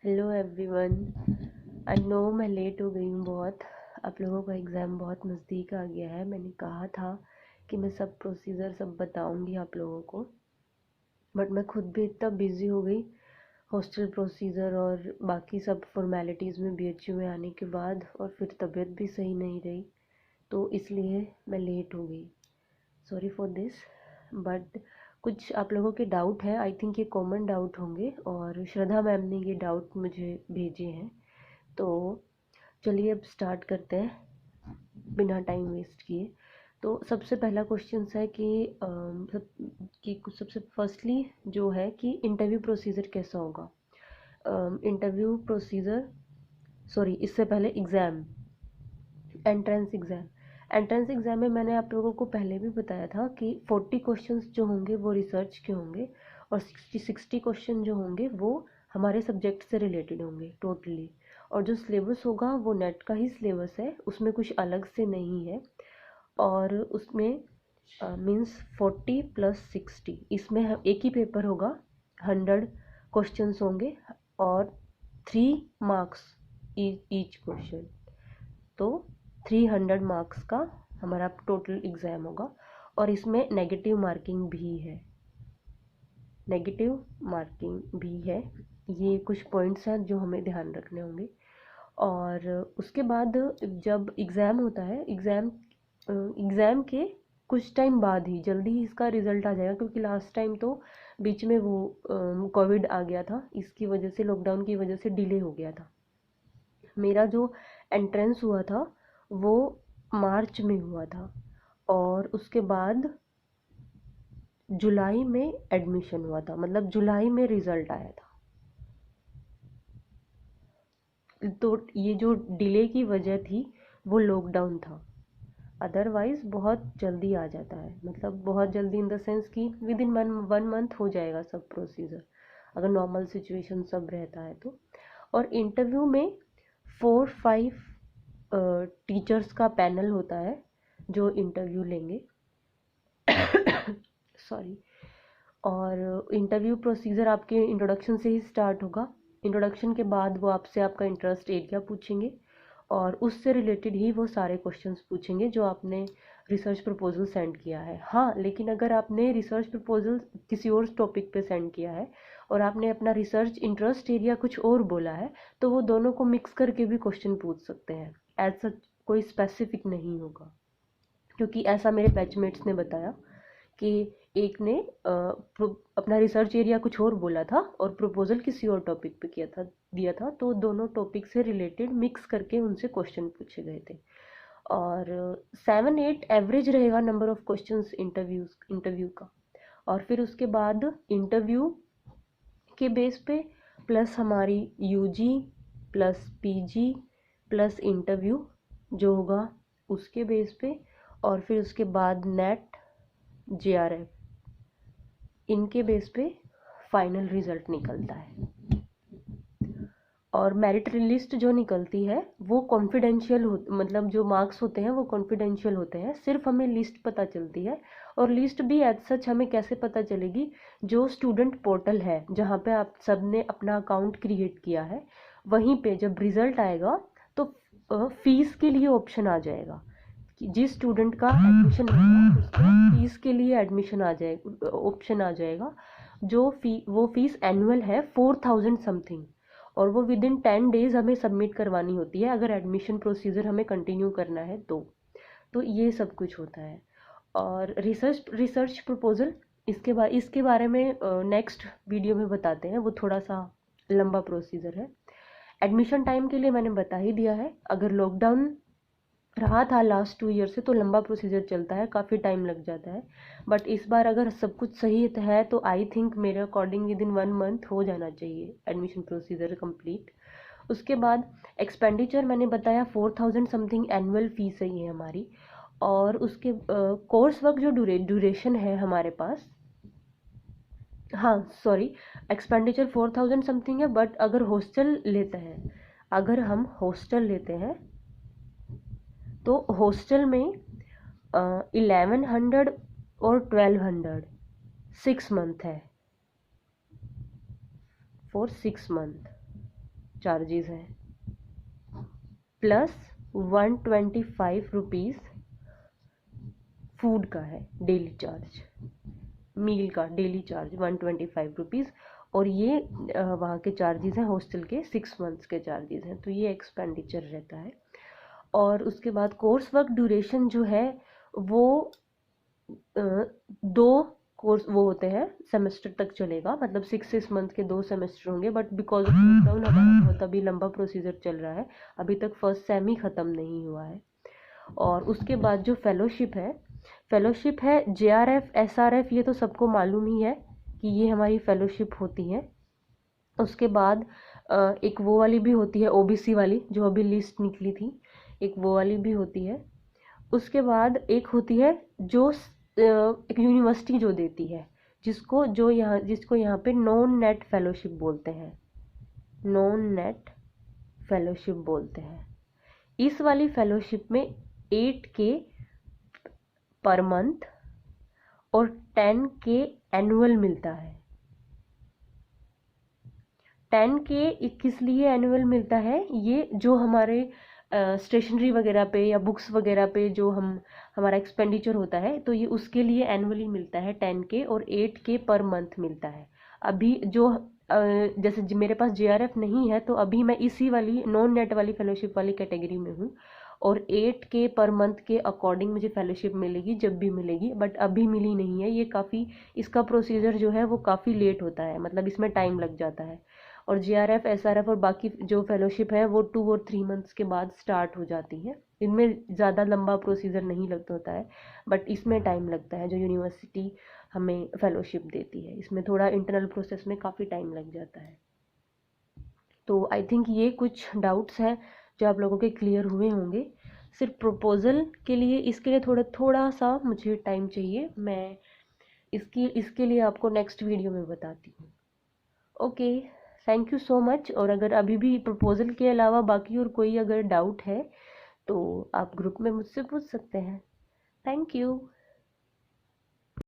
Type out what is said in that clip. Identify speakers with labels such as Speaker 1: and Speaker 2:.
Speaker 1: Hello everyone. I know मैं late हो गई हूँ बहुत। आप लोगों का एग्ज़ाम बहुत नज़दीक आ गया है। मैंने कहा था कि मैं सब प्रोसीजर सब बताऊँगी आप लोगों को, बट मैं खुद भी इतना बिज़ी हो गई हॉस्टल प्रोसीजर और बाकी सब फॉर्मेलिटीज़ में बीएचयू में आने के बाद, और फिर तबीयत भी सही नहीं रही, तो इसलिए मैं लेट हो गई। Sorry for this. बट कुछ आप लोगों के डाउट हैं, आई थिंक ये कॉमन डाउट होंगे, और श्रद्धा मैम ने ये डाउट मुझे भेजे हैं। तो चलिए अब स्टार्ट करते हैं बिना टाइम वेस्ट किए। तो सबसे पहला क्वेश्चन है कि सबसे फर्स्टली जो है कि इंटरव्यू प्रोसीजर कैसा होगा। इंटरव्यू प्रोसीजर, सॉरी इससे पहले exam, entrance exam. Entrance exam में मैंने आप लोगों को पहले भी बताया था कि 40 क्वेश्चंस जो होंगे वो रिसर्च के होंगे, और 60 क्वेश्चन जो होंगे वो हमारे सब्जेक्ट से रिलेटेड होंगे टोटली। और जो सिलेबस होगा वो नेट का ही सिलेबस है, उसमें कुछ अलग से नहीं है। और उसमें मीन्स 40 + 60, इसमें एक ही पेपर होगा, 100 क्वेश्चंस होंगे और 3 मार्क्स ईच क्वेश्चन। तो 300 मार्क्स का हमारा टोटल एग्ज़ाम होगा, और इसमें नेगेटिव मार्किंग भी है। ये कुछ पॉइंट्स हैं जो हमें ध्यान रखने होंगे। और उसके बाद जब एग्ज़ाम होता है, एग्ज़ाम के कुछ टाइम बाद ही जल्दी ही इसका रिज़ल्ट आ जाएगा, क्योंकि लास्ट टाइम तो बीच में वो कोविड आ गया था, इसकी वजह से, लॉकडाउन की वजह से डिले हो गया था। मेरा जो एंट्रेंस हुआ था वो मार्च में हुआ था, और उसके बाद जुलाई में एडमिशन हुआ था, मतलब जुलाई में रिज़ल्ट आया था। तो ये जो डिले की वजह थी वो लॉकडाउन था, अदरवाइज़ बहुत जल्दी आ जाता है, मतलब बहुत जल्दी इन द सेंस कि विद इन 1 मंथ हो जाएगा सब प्रोसीजर, अगर नॉर्मल सिचुएशन सब रहता है तो। और इंटरव्यू में 4-5 टीचर्स का पैनल होता है जो इंटरव्यू लेंगे। सॉरी। और इंटरव्यू प्रोसीजर आपके इंट्रोडक्शन से ही स्टार्ट होगा। इंट्रोडक्शन के बाद वो आपसे आपका इंटरेस्ट एरिया पूछेंगे, और उससे रिलेटेड ही वो सारे क्वेश्चंस पूछेंगे जो आपने रिसर्च प्रपोजल सेंड किया है। हाँ, लेकिन अगर आपने रिसर्च प्रपोजल किसी और टॉपिक पे सेंड किया है और आपने अपना रिसर्च इंटरेस्ट एरिया कुछ और बोला है, तो वो दोनों को मिक्स करके भी क्वेश्चन पूछ सकते हैं। एज सच कोई स्पेसिफिक नहीं होगा, क्योंकि ऐसा मेरे बैचमेट्स ने बताया कि एक ने अपना रिसर्च एरिया कुछ और बोला था और प्रपोजल किसी और टॉपिक पे दिया था, तो दोनों टॉपिक से रिलेटेड मिक्स करके उनसे क्वेश्चन पूछे गए थे। और 7-8 एवरेज रहेगा नंबर ऑफ क्वेश्चंस इंटरव्यू का। और फिर उसके बाद इंटरव्यू के बेस पे प्लस हमारी UG plus PG plus interview जो होगा उसके बेस पे, और फिर उसके बाद नेट, जेआरएफ, इनके बेस पे फाइनल रिजल्ट निकलता है। और मेरिट लिस्ट जो निकलती है वो कॉन्फिडेंशियल मतलब जो मार्क्स होते हैं वो कॉन्फिडेंशियल होते हैं, सिर्फ हमें लिस्ट पता चलती है। और लिस्ट भी एज सच हमें कैसे पता चलेगी, जो स्टूडेंट पोर्टल है जहाँ पे आप सब ने अपना अकाउंट क्रिएट किया है, वहीं पे जब रिजल्ट आएगा तो फीस के लिए ऑप्शन आ जाएगा कि जिस स्टूडेंट का एडमिशन होगा उसका फीस के लिए एडमिशन आ जाएगा, ऑप्शन आ जाएगा। वो फीस एनुअल है 4000 समथिंग, और वो विद इन 10 डेज हमें सबमिट करवानी होती है अगर एडमिशन प्रोसीजर हमें कंटिन्यू करना है तो ये सब कुछ होता है। और रिसर्च प्रपोजल, इसके बारे में नेक्स्ट वीडियो में बताते हैं, वो थोड़ा सा लंबा प्रोसीजर है। एडमिशन टाइम के लिए मैंने बता ही दिया है, अगर लॉकडाउन रहा था लास्ट 2 ईयर से तो लंबा प्रोसीजर चलता है, काफ़ी टाइम लग जाता है। बट इस बार अगर सब कुछ सही है तो आई थिंक मेरे अकॉर्डिंग विद इन 1 मंथ हो जाना चाहिए एडमिशन प्रोसीजर कंप्लीट। उसके बाद एक्सपेंडिचर मैंने बताया 4000 समथिंग एनुअल फीस है ये हमारी। और उसके कोर्स वर्क जो ड्यूरेशन है हमारे पास, हाँ सॉरी, एक्सपेंडिचर 4000 समथिंग है, बट अगर हम हॉस्टल लेते हैं तो हॉस्टल में 1100 और 1200 6 मंथ है, फॉर 6 मंथ। चार्जेस हैं, प्लस 125 रुपीज़ फूड का है डेली चार्ज, मील का डेली चार्ज 125 रुपीज़। और ये वहाँ के चार्जेस हैं हॉस्टल के 6 मंथ्स के चार्जेस हैं, तो ये एक्सपेंडिचर रहता है। और उसके बाद कोर्स वर्क ड्यूरेशन जो है वो 2 कोर्स वो होते हैं, सेमेस्टर तक चलेगा, मतलब 6 मंथ के 2 सेमेस्टर होंगे। बट बिकॉज ऑफ लॉकडाउन हमारा बहुत अभी लंबा प्रोसीजर चल रहा है, अभी तक फर्स्ट सेम ही ख़त्म नहीं हुआ है। और उसके बाद जो फेलोशिप है JRF SRF, ये तो सबको मालूम ही है कि ये हमारी फेलोशिप होती है। उसके बाद एक वो वाली भी होती है OBC वाली, जो अभी लिस्ट निकली थी, एक वो वाली भी होती है। उसके बाद एक होती है जो एक यूनिवर्सिटी जो देती है, जिसको यहाँ पे नॉन नेट फेलोशिप बोलते हैं, नॉन नेट फेलोशिप बोलते हैं। इस वाली फेलोशिप में 8K पर मंथ और 10K एनुअल मिलता है। 10K किस लिए एनुअल मिलता है? ये जो हमारे स्टेशनरी वगैरह पे या बुक्स वगैरह पे जो हमारा एक्सपेंडिचर होता है, तो ये उसके लिए एनुअली मिलता है 10K, और 8K पर मंथ मिलता है। अभी जो जैसे मेरे पास JRF नहीं है, तो अभी मैं इसी वाली नॉन नेट वाली फेलोशिप वाली कैटेगरी में हूँ, और 8K पर मंथ के अकॉर्डिंग मुझे फेलोशिप मिलेगी जब भी मिलेगी, बट अभी मिली नहीं है। ये काफ़ी, इसका प्रोसीजर जो है वो काफ़ी लेट होता है, मतलब इसमें टाइम लग जाता है। और JRF SRF और बाकी जो फेलोशिप है वो 2 और 3 मंथ्स के बाद स्टार्ट हो जाती है। इनमें ज़्यादा लंबा प्रोसीजर नहीं लगता होता है, बट इसमें टाइम लगता है। जो यूनिवर्सिटी हमें फेलोशिप देती है, इसमें थोड़ा इंटरनल प्रोसेस में काफ़ी टाइम लग जाता है। तो आई थिंक ये कुछ डाउट्स हैं जो आप लोगों के क्लियर हुए होंगे। सिर्फ प्रपोज़ल के लिए, इसके लिए थोड़ा सा मुझे टाइम चाहिए, मैं इसके लिए आपको नेक्स्ट वीडियो में बताती हूँ। Okay, thank you so much. और अगर अभी भी प्रपोज़ल के अलावा बाकी और कोई अगर डाउट है तो आप ग्रुप में मुझसे पूछ सकते हैं। Thank you.